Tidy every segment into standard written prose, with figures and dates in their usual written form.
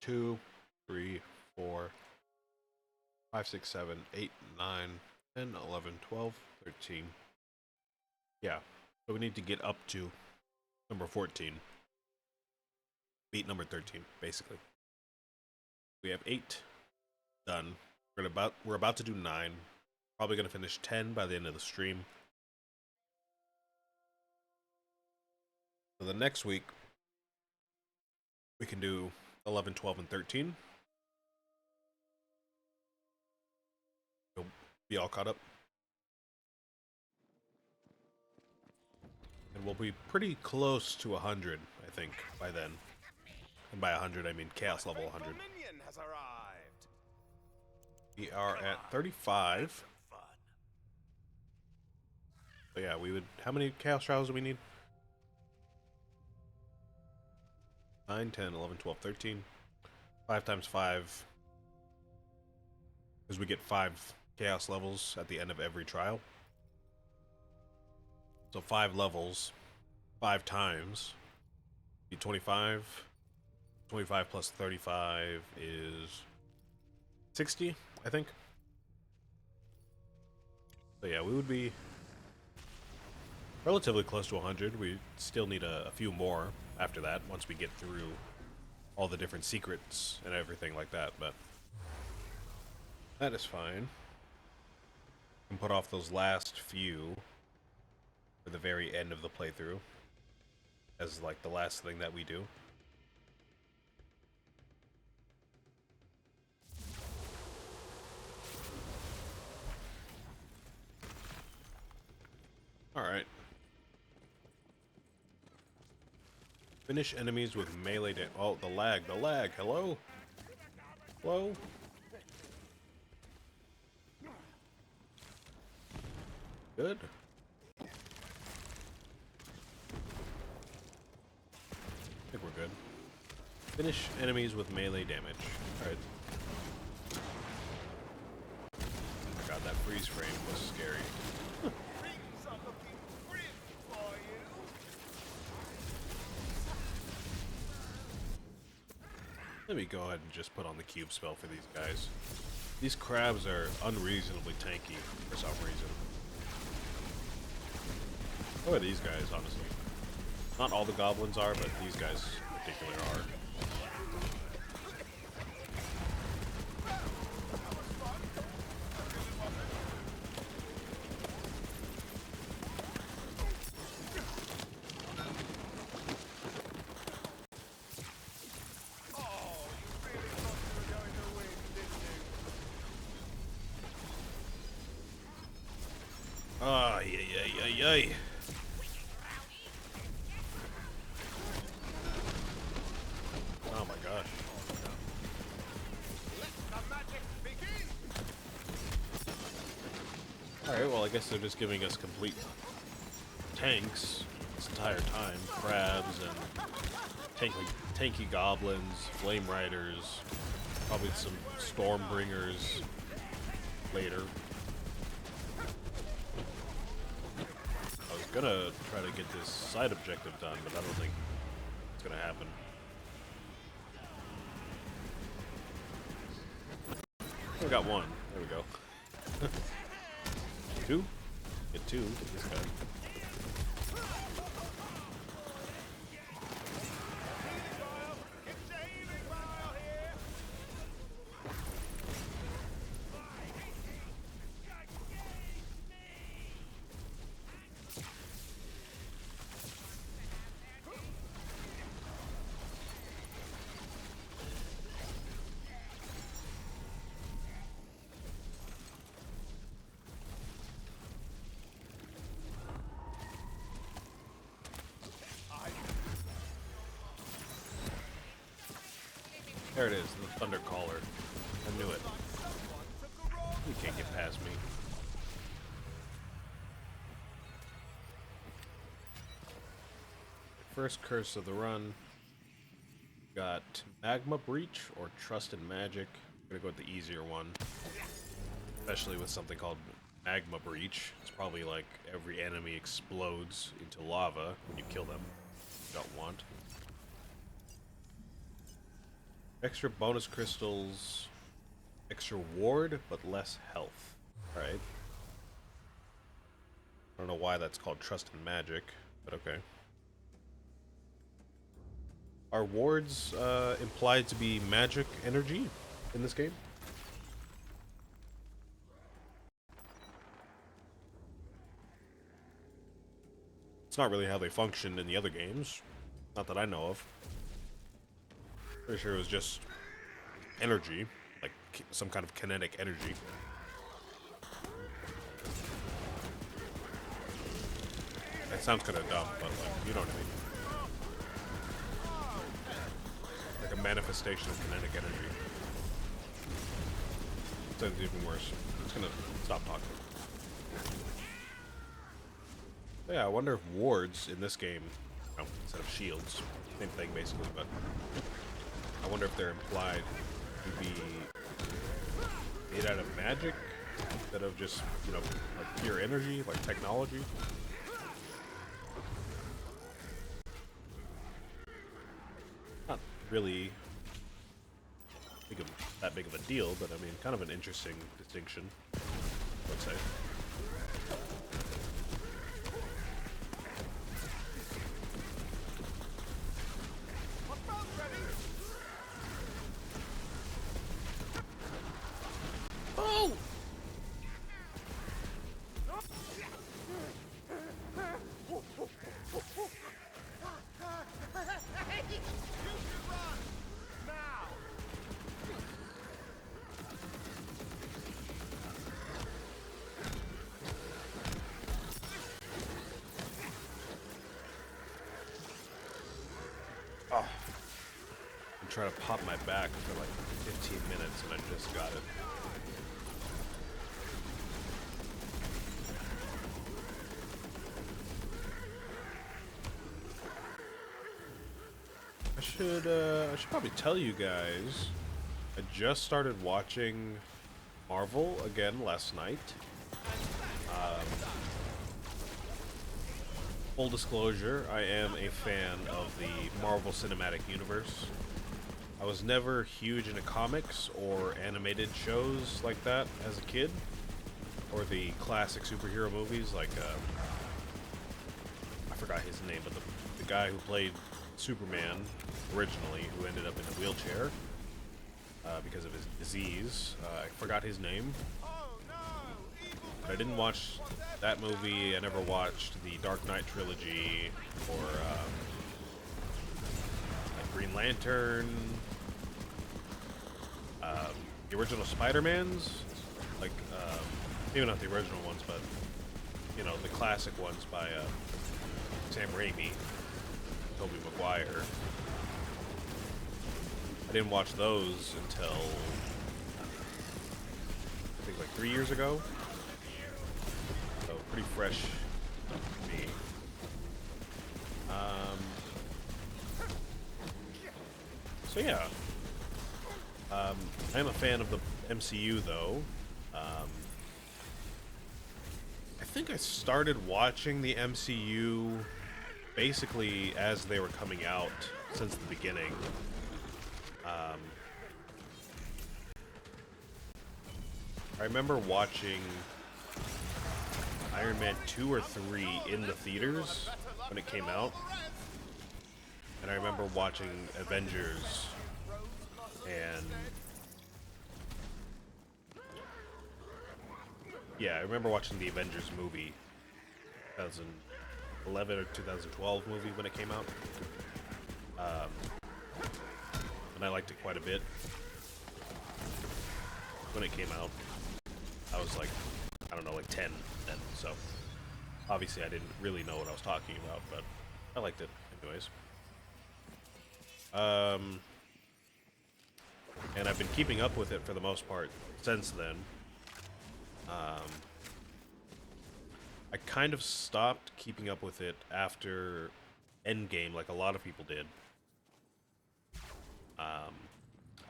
2, 3, 4, 5, 6, 7, 8, 9, 10, 11, 12, 13. Yeah, so we need to get up to number 14. Beat number 13, basically. We have 8 done. We're about to do 9. Probably gonna finish 10 by the end of the stream. So the next week we can do 11, 12, and 13. You'll be all caught up. And we'll be pretty close to 100, I think, by then. And by 100, I mean Chaos level 100. We are at 35. So yeah, we would... How many Chaos Trials do we need? 9, 10, 11, 12, 13. 5 times 5. Because we get 5 Chaos levels at the end of every trial. So 5 levels, 5 times, be 25. 25 plus 35 is 60, I think. So yeah, we would be relatively close to 100. We still need a few more after that, once we get through all the different secrets and everything like that, but that is fine. We can put off those last few for the very end of the playthrough as like the last thing that we do. Alright. Finish enemies with melee damage. Oh, the lag, hello? Hello? Good. I think we're good. Finish enemies with melee damage. Alright. Oh my god, that freeze frame was scary. Let me go ahead and just put on the cube spell for these guys. These crabs are unreasonably tanky for some reason. What are these guys, honestly? Not all the goblins are, but these guys in particular are. Ah, yay. Oh my gosh. Alright, well I guess they're just giving us complete tanks this entire time. Crabs and tanky goblins, flame riders, probably some stormbringers later. I was gonna try to get this side objective done, but I don't think it's gonna happen. We got one. There we go. 2? Get 2. Get this guy. There it is, the Thunder Caller. I knew it. You can't get past me. First curse of the run. Got Magma Breach or Trust in Magic. I'm gonna go with the easier one. Especially with something called Magma Breach. It's probably like every enemy explodes into lava when you kill them. You don't want. Extra bonus crystals, extra ward, but less health. Alright. I don't know why that's called Trust and Magic, but okay. Are wards implied to be magic energy in this game? It's not really how they functioned in the other games. Not that I know of. Pretty sure it was just energy, like some kind of kinetic energy. That sounds kind of dumb, but like, you know what I mean. Like a manifestation of kinetic energy. Sounds even worse. I'm just gonna stop talking. Yeah, I wonder if wards in this game, instead of shields, same thing basically, but I wonder if they're implied to be made out of magic instead of just, like pure energy, like technology. Not really that big of a deal, but I mean, kind of an interesting distinction, I would say. Oh! Oh. I'm trying to pop my back for like 15 minutes and I just got it. I should probably tell you guys, I just started watching Marvel again last night. Full disclosure, I am a fan of the Marvel Cinematic Universe. I was never huge into comics or animated shows like that as a kid, or the classic superhero movies like, I forgot his name, but the guy who played Superman originally, who ended up in a wheelchair because of his disease. I forgot his name. But I didn't watch that movie. I never watched the Dark Knight trilogy or like Green Lantern. The original Spider-Mans, like maybe not the original ones, but the classic ones by Sam Raimi, Tobey Maguire. I didn't watch those until I think like 3 years ago. So pretty fresh for me. So yeah. I am a fan of the MCU though. I think I started watching the MCU basically as they were coming out since the beginning. I remember watching Iron Man 2 or 3 in the theaters when it came out. And I remember watching Avengers and yeah, I remember watching the Avengers movie, 2011 or 2012 movie when it came out. And I liked it quite a bit. When it came out, I was like, I don't know, like 10 then, so obviously I didn't really know what I was talking about, but I liked it anyways. And I've been keeping up with it for the most part since then. I kind of stopped keeping up with it after Endgame, like a lot of people did.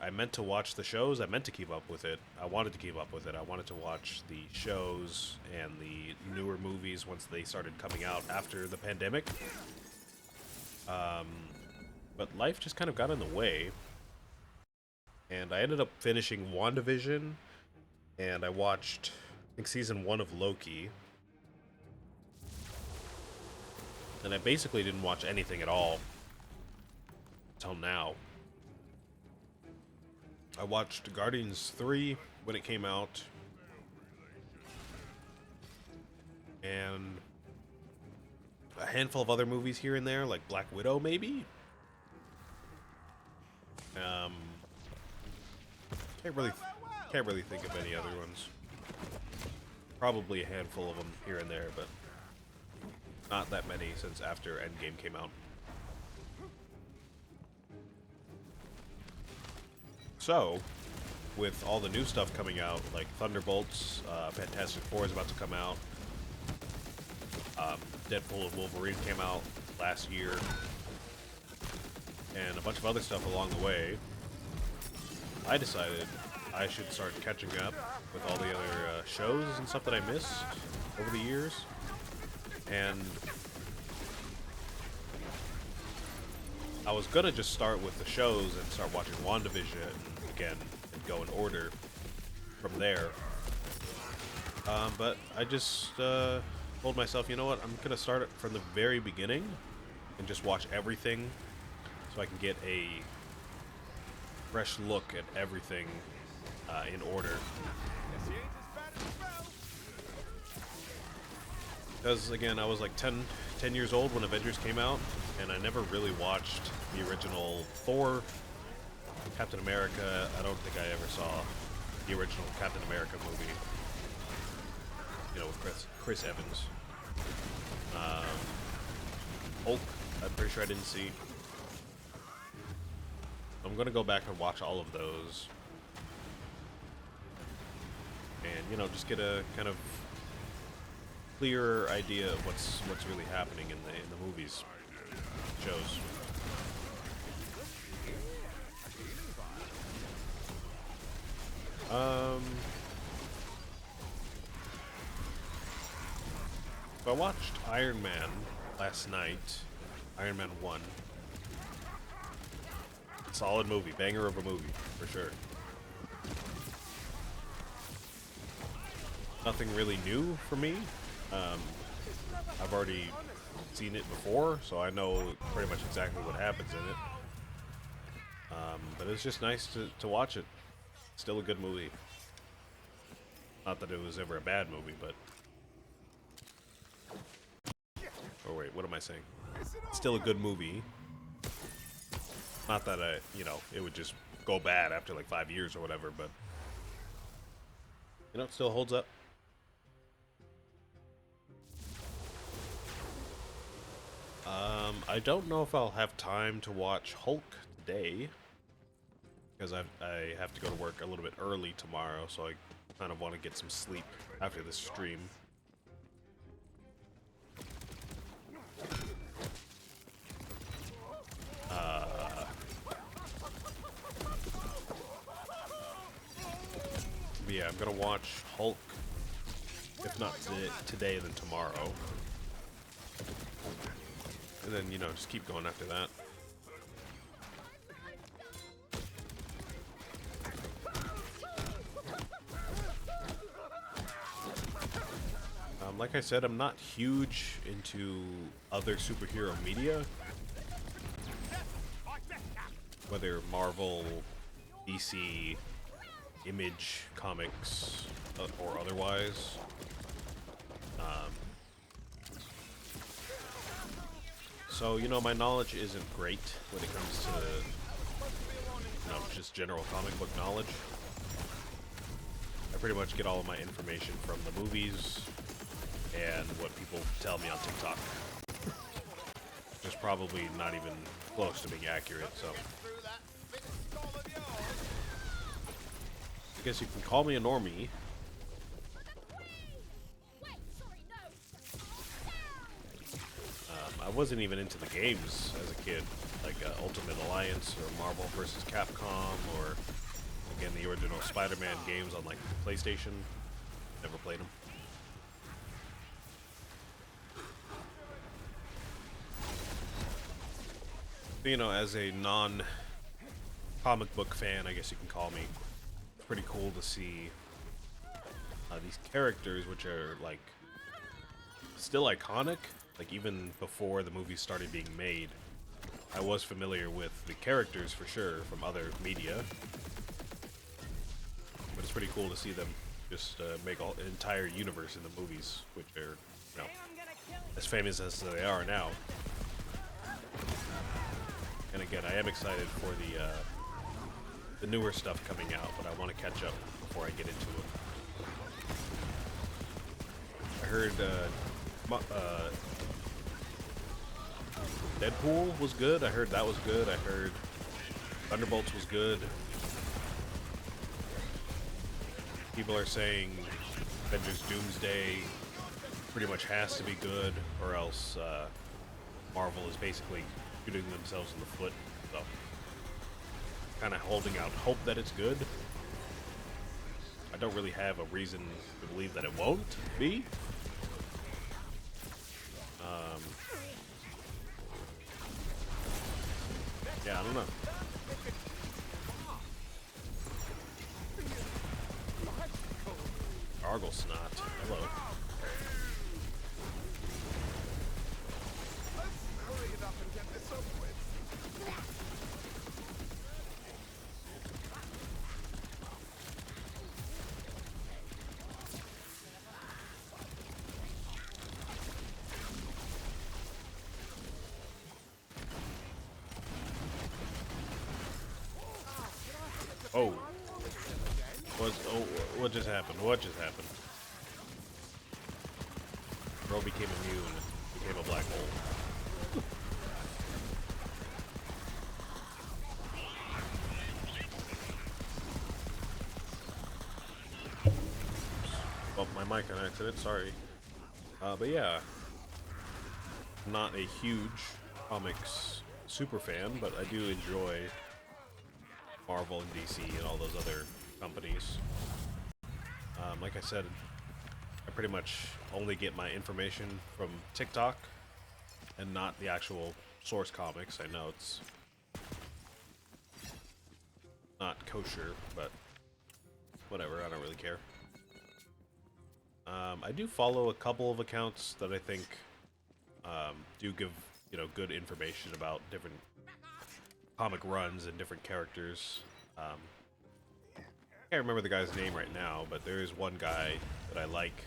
I meant to watch the shows. I meant to keep up with it. I wanted to keep up with it. I wanted to watch the shows and the newer movies once they started coming out after the pandemic. But life just kind of got in the way. And I ended up finishing WandaVision, and I watched, I think, season 1 of Loki. And I basically didn't watch anything at all until now. I watched Guardians 3 when it came out, and a handful of other movies here and there, like Black Widow, maybe. Um, can't really think of any other ones. Probably a handful of them here and there, but not that many since after Endgame came out. So, with all the new stuff coming out, like Thunderbolts, Fantastic Four is about to come out. Deadpool and Wolverine came out last year, and a bunch of other stuff along the way. I decided I should start catching up with all the other shows and stuff that I missed over the years. And I was gonna just start with the shows and start watching WandaVision again and go in order from there. But I just told myself, you know what, I'm gonna start it from the very beginning and just watch everything so I can get a fresh look at everything in order. Because, again, I was like 10 years old when Avengers came out, and I never really watched the original Thor, Captain America. I don't think I ever saw the original Captain America movie, you know, with Chris Evans. Hulk, I'm pretty sure I didn't see. I'm gonna go back and watch all of those, and, you know, just get a kind of clearer idea of what's really happening in the movies, shows. So I watched Iron Man last night, Iron Man 1. Solid movie, banger of a movie, for sure. Nothing really new for me. I've already seen it before, so I know pretty much exactly what happens in it. But it's just nice to watch it. Still a good movie. Not that it was ever a bad movie, but... Oh wait, what am I saying? Still a good movie. Not that you know, it would just go bad after like 5 years or whatever, but... You know, it still holds up. I don't know if I'll have time to watch Hulk today, because I have to go to work a little bit early tomorrow, so I kind of want to get some sleep after this stream. Yeah, I'm gonna watch Hulk, if not today, then tomorrow. And then, you know, just keep going after that. Like I said, I'm not huge into other superhero media. Whether Marvel, DC, Image Comics, or otherwise. So, you know, my knowledge isn't great when it comes to, you know, just general comic book knowledge. I pretty much get all of my information from the movies and what people tell me on TikTok. Which is probably not even close to being accurate, so... I guess you can call me a normie. I wasn't even into the games as a kid, like Ultimate Alliance or Marvel vs. Capcom, or again the original Spider-Man games on like PlayStation. Never played them. You know, as a non-comic comic book fan, I guess you can call me, it's pretty cool to see these characters, which are like still iconic. Like even before the movies started being made, I was familiar with the characters for sure from other media. But it's pretty cool to see them just make an entire universe in the movies, which are, you know, as famous as they are now. And again, I am excited for the newer stuff coming out, but I want to catch up before I get into it. I heard Deadpool was good. I heard that was good. I heard Thunderbolts was good. People are saying Avengers Doomsday pretty much has to be good, or else Marvel is basically shooting themselves in the foot. So, kind of holding out hope that it's good. I don't really have a reason to believe that it won't be. Yeah, I don't know. Argle snot. Hello. Oh. What just happened? What just happened? Bro became immune and became a black hole. Bumped my mic on accident, sorry. But yeah. I'm not a huge comics super fan, but I do enjoy Marvel and DC and all those other companies. Like I said, I pretty much only get my information from TikTok and not the actual source comics. I know it's not kosher, but whatever, I don't really care. I do follow a couple of accounts that I think do give, you know, good information about different comic runs and different characters. I can't remember the guy's name right now, but there is one guy that I like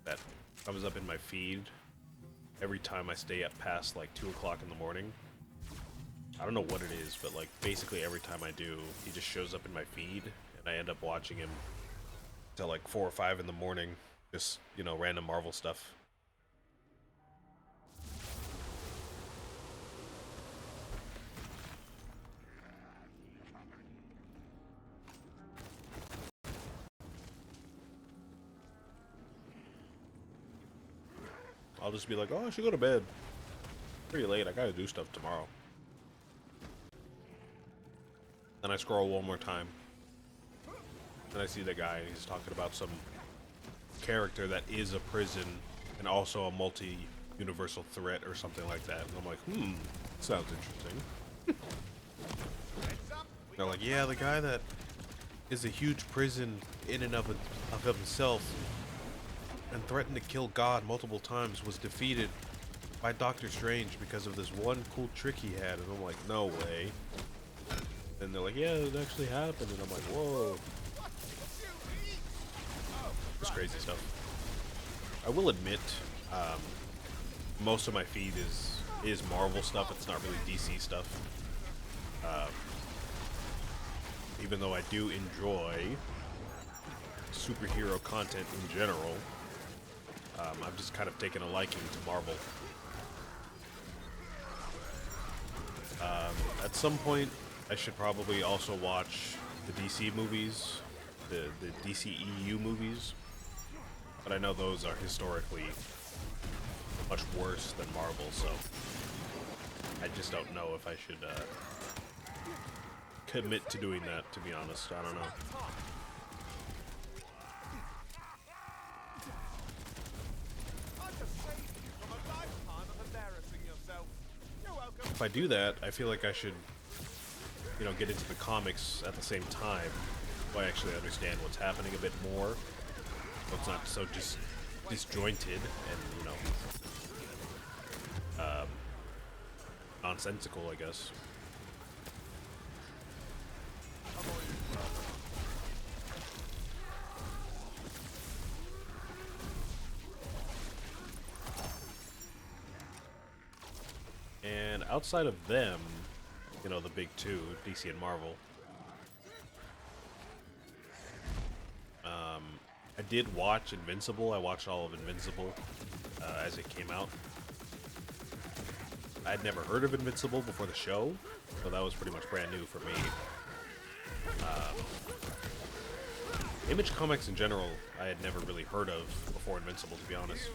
that comes up in my feed every time I stay up past like 2 o'clock in the morning. I don't know what it is, but like basically every time I do, he just shows up in my feed and I end up watching him till like 4 or 5 in the morning, just, you know, random Marvel stuff. I'll just be like, oh, I should go to bed. Pretty late, I gotta do stuff tomorrow. Then I scroll one more time. And I see the guy, and he's talking about some character that is a prison and also a multi-universal threat or something like that. And I'm like, sounds interesting. They're like, yeah, the guy that is a huge prison in and of himself and threatened to kill God multiple times was defeated by Doctor Strange because of this one cool trick he had. And I'm like, no way. And they're like, yeah, it actually happened. And I'm like, whoa. It's crazy stuff. I will admit, most of my feed is Marvel stuff. It's not really DC stuff. Even though I do enjoy superhero content in general, I've just kind of taken a liking to Marvel. At some point, I should probably also watch the DC movies, the DCEU movies, but I know those are historically much worse than Marvel, so I just don't know if I should commit to doing that, to be honest. I don't know. If I do that, I feel like I should get into the comics at the same time, so I actually understand what's happening a bit more. So it's not so just disjointed and nonsensical, I guess. And outside of them, the big two, DC and Marvel, I did watch Invincible. I watched all of Invincible as it came out. I'd never heard of Invincible before the show, so that was pretty much brand new for me. Image Comics in general, I had never really heard of before Invincible, to be honest.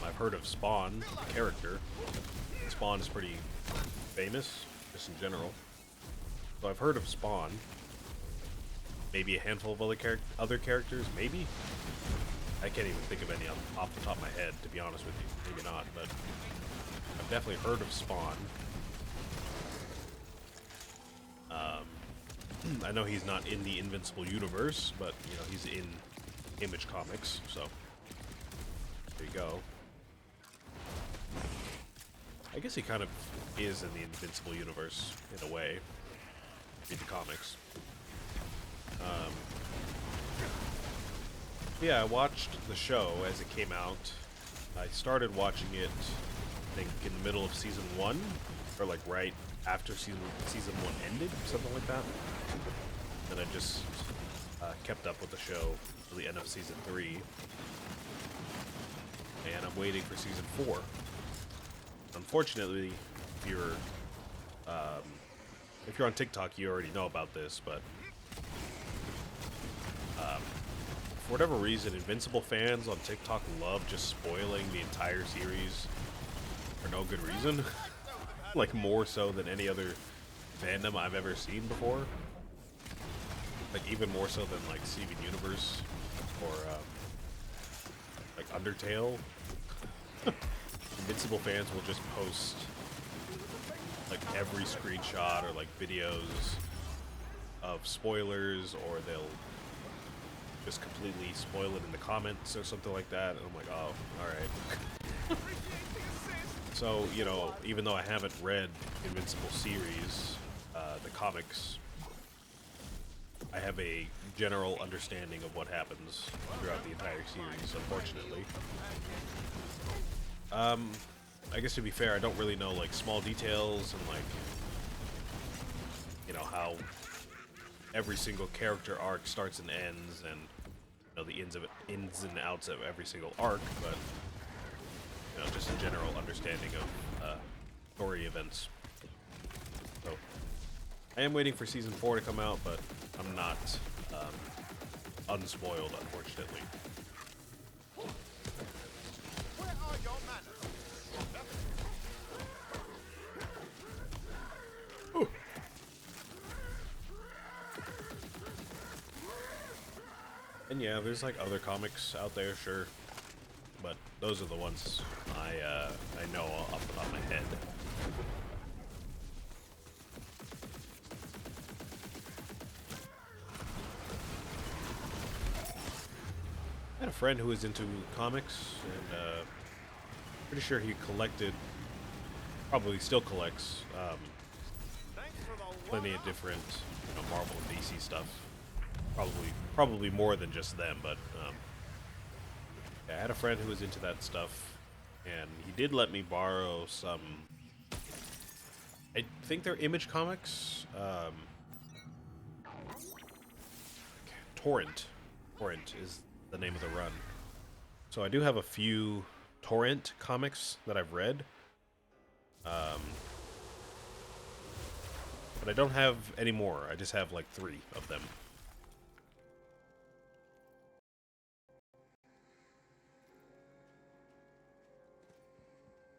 I've heard of Spawn, the character. Spawn is pretty famous, just in general. So I've heard of Spawn. Maybe a handful of other characters, maybe? I can't even think of any off the top of my head, to be honest with you. Maybe not, but I've definitely heard of Spawn. I know he's not in the Invincible universe, but, he's in Image Comics, so there you go. I guess he kind of is in the Invincible universe, in a way. Read the comics. Yeah, I watched the show as it came out. I started watching it, I think, in the middle of season 1, or like right after season 1 ended, something like that. Then I just kept up with the show till the end of season 3, and I'm waiting for season 4. Unfortunately, if you're on TikTok, you already know about this, but for whatever reason, Invincible fans on TikTok love just spoiling the entire series for no good reason. Like, more so than any other fandom I've ever seen before. Like, even more so than, like, Steven Universe or, like, Undertale. Invincible fans will just post, like, every screenshot or, like, videos of spoilers, or they'll just completely spoil it in the comments or something like that, and I'm like, oh, alright. So, even though I haven't read Invincible series, the comics, I have a general understanding of what happens throughout the entire series, unfortunately. I guess to be fair, I don't really know, like, small details and, like, how every single character arc starts and ends, and, the ins and outs of every single arc, but, just a general understanding of, story events. So, I am waiting for season 4 to come out, but I'm not, unspoiled, unfortunately. And yeah, there's like other comics out there, sure, but those are the ones I know off the top of my head. I had a friend who was into comics, and pretty sure he collected, probably still collects, plenty of different, Marvel and DC stuff. Probably more than just them, but yeah, I had a friend who was into that stuff, and he did let me borrow some. I think they're Image Comics. Torrent is the name of the run. So I do have a few Torrent comics that I've read, but I don't have any more. I just have like 3 of them.